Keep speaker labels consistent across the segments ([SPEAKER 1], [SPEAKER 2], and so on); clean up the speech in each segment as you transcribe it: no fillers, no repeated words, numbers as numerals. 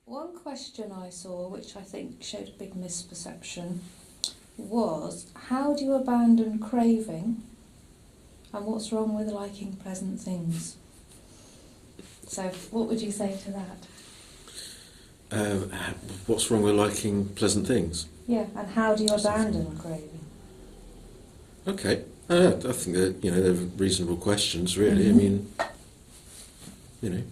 [SPEAKER 1] One question I saw, which I think showed a big misperception, was how do you abandon craving and what's wrong with liking pleasant things? So what would you say to that?
[SPEAKER 2] What's wrong with liking pleasant things?
[SPEAKER 1] Yeah, and how do you abandon craving?
[SPEAKER 2] Okay, I think that they're reasonable questions, really.
[SPEAKER 1] Mm-hmm.
[SPEAKER 2] I mean,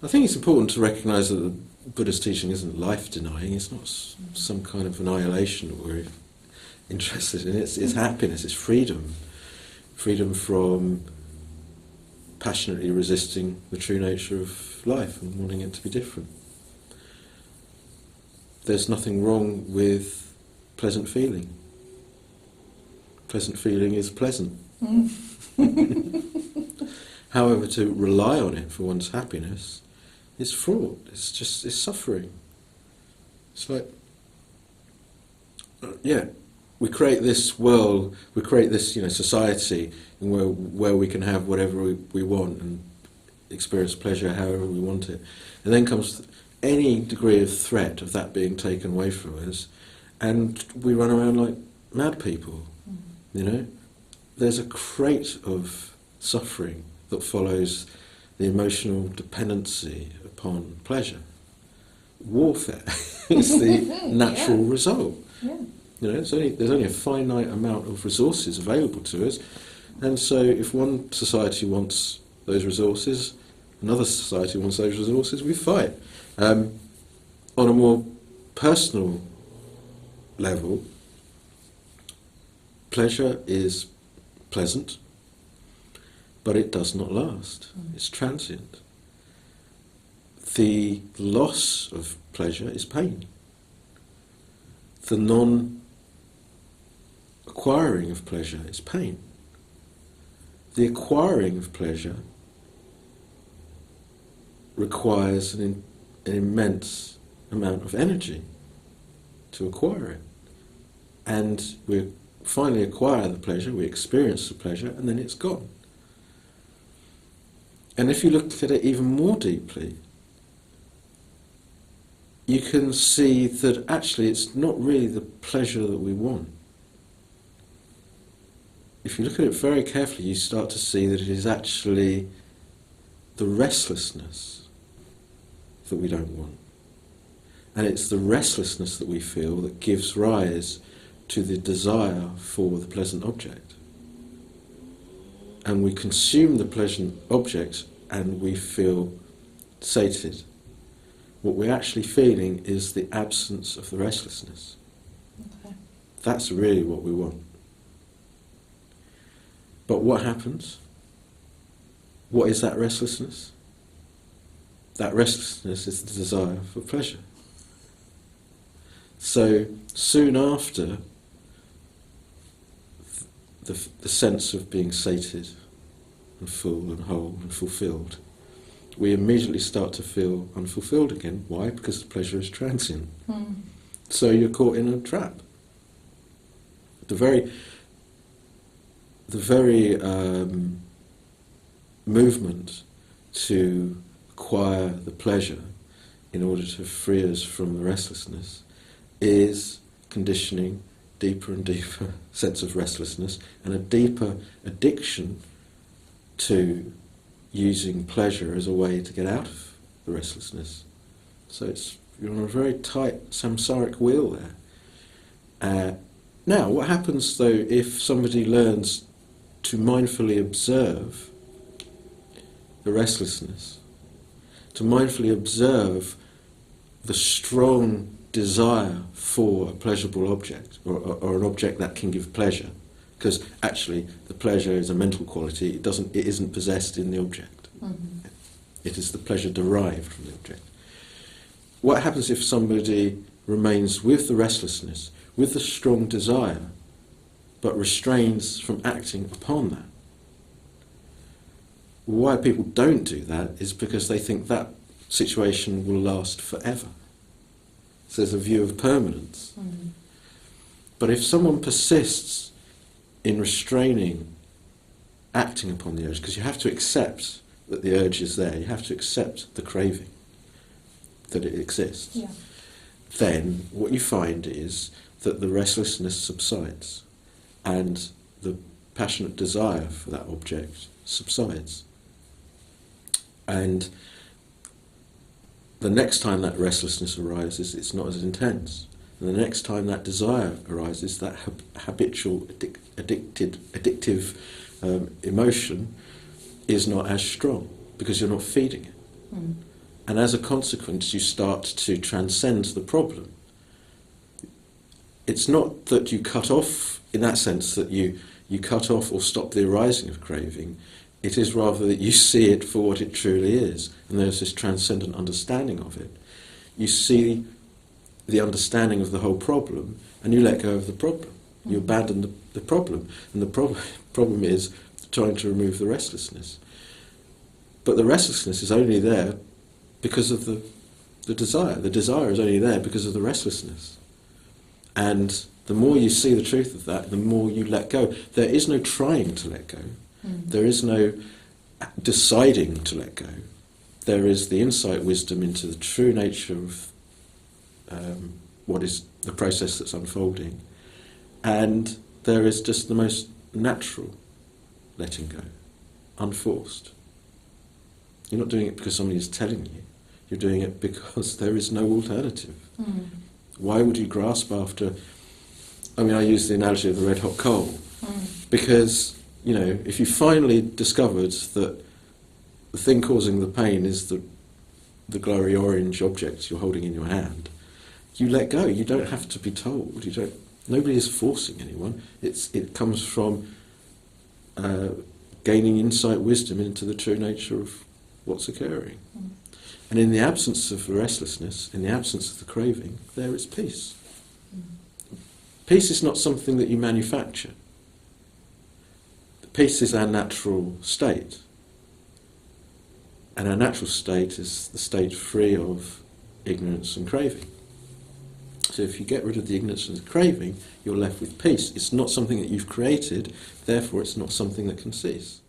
[SPEAKER 2] I think it's important to recognise that the Buddhist teaching isn't life-denying. It's not some kind of annihilation that we're interested in. It's happiness. It's freedom. Freedom from passionately resisting the true nature of life and wanting it to be different. There's nothing wrong with pleasant feeling. Pleasant feeling is pleasant. However, to rely on it for one's happiness is fraught. It's suffering. It's like, we create this world, we create this society where we can have whatever we want and experience pleasure however we want it. And then comes any degree of threat of that being taken away from us, and we run around like mad people. There's a crate of suffering that follows the emotional dependency upon pleasure. Warfare is the natural result.
[SPEAKER 1] Yeah.
[SPEAKER 2] There's only a finite amount of resources available to us, and so if one society wants those resources, another society wants those resources, we fight. On a more personal level, pleasure is pleasant, but it does not last. It's transient. The loss of pleasure is pain. The non-acquiring of pleasure is pain. The acquiring of pleasure requires an immense amount of energy to acquire it. And we finally acquire the pleasure, we experience the pleasure, and then it's gone. And if you look at it even more deeply, you can see that actually it's not really the pleasure that we want. If you look at it very carefully, you start to see that it is actually the restlessness that we don't want. And it's the restlessness that we feel that gives rise to the desire for the pleasant object. And we consume the pleasant object and we feel sated. What we're actually feeling is the absence of the restlessness.
[SPEAKER 1] Okay.
[SPEAKER 2] That's really what we want. But what happens? What is that restlessness? That restlessness is the desire for pleasure. So soon after the sense of being sated and full and whole and fulfilled, we immediately start to feel unfulfilled again. Why? Because the pleasure is transient. So you're caught in a trap. The very movement to acquire the pleasure in order to free us from the restlessness is conditioning deeper and deeper sense of restlessness and a deeper addiction to using pleasure as a way to get out of the restlessness. So you're on a very tight samsaric wheel there. Now, what happens though if somebody learns to mindfully observe the restlessness, to mindfully observe the strong desire for a pleasurable object, or an object that can give pleasure, because actually the pleasure is a mental quality. It isn't possessed in the object. Mm-hmm. It is the pleasure derived from the object. What happens if somebody remains with the restlessness, with the strong desire, but restrains from acting upon that? Why people don't do that is because they think that situation will last forever. So there's a view of permanence. Mm-hmm. But if someone persists in restraining acting upon the urge, because you have to accept that the urge is there, you have to accept the craving, that it exists,
[SPEAKER 1] Yeah.
[SPEAKER 2] then what you find is that the restlessness subsides and the passionate desire for that object subsides. And the next time that restlessness arises, it's not as intense. And the next time that desire arises, that habitual, addictive emotion is not as strong, because you're not feeding it.
[SPEAKER 1] Mm.
[SPEAKER 2] And as a consequence, you start to transcend the problem. It's not that you cut off, in that sense, that you cut off or stop the arising of craving. It is rather that you see it for what it truly is, and there's this transcendent understanding of it. You see the understanding of the whole problem, and you let go of the problem. You abandon the problem, and the problem is trying to remove the restlessness. But the restlessness is only there because of the desire. The desire is only there because of the restlessness. And the more you see the truth of that, the more you let go. There is no trying to let go. There is no deciding to let go. There is the insight wisdom into the true nature of what is the process that's unfolding. And there is just the most natural letting go, unforced. You're not doing it because somebody is telling you. You're doing it because there is no alternative.
[SPEAKER 1] Mm.
[SPEAKER 2] Why would you grasp after... I mean, I use the analogy of the red hot coal. Because, you know, if you finally discovered that the thing causing the pain is the glowing orange object you're holding in your hand, you let go. You don't have to be told. Nobody is forcing anyone. It comes from gaining insight, wisdom into the true nature of what's occurring. And in the absence of the restlessness, in the absence of the craving, there is peace. Peace is not something that you manufacture. Peace is our natural state. And our natural state is the state free of ignorance and craving. So if you get rid of the ignorance and the craving, you're left with peace. It's not something that you've created, therefore it's not something that can cease.